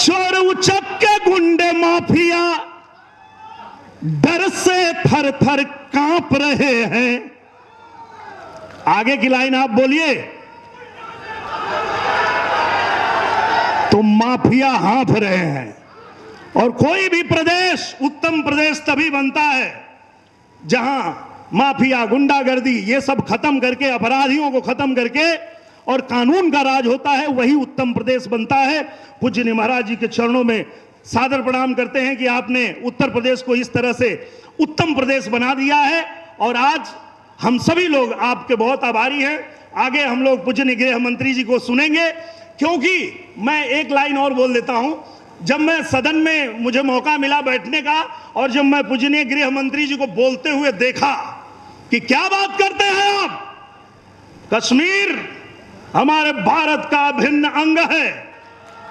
चोर उचक के गुंडे माफिया डर से थर थर कांप रहे हैं। आगे की लाइन आप बोलिए। तो माफिया हाँफ रहे हैं। और कोई भी प्रदेश उत्तम प्रदेश तभी बनता है जहां माफिया, गुंडागर्दी ये सब खत्म करके, अपराधियों को खत्म करके और कानून का राज होता है, वही उत्तम प्रदेश बनता है। पूज्य महाराज जी के चरणों में सादर प्रणाम करते हैं कि आपने उत्तर प्रदेश को इस तरह से उत्तम प्रदेश बना दिया है और आज हम सभी लोग आपके बहुत आभारी हैं। आगे हम लोग पूज्य गृह मंत्री जी को सुनेंगे, क्योंकि मैं एक लाइन और बोल देता हूं। जब मैं सदन में मुझे मौका मिला बैठने का और जब मैं पूजनीय गृह मंत्री जी को बोलते हुए देखा कि क्या बात करते हैं आप, कश्मीर हमारे भारत का अभिन्न अंग है,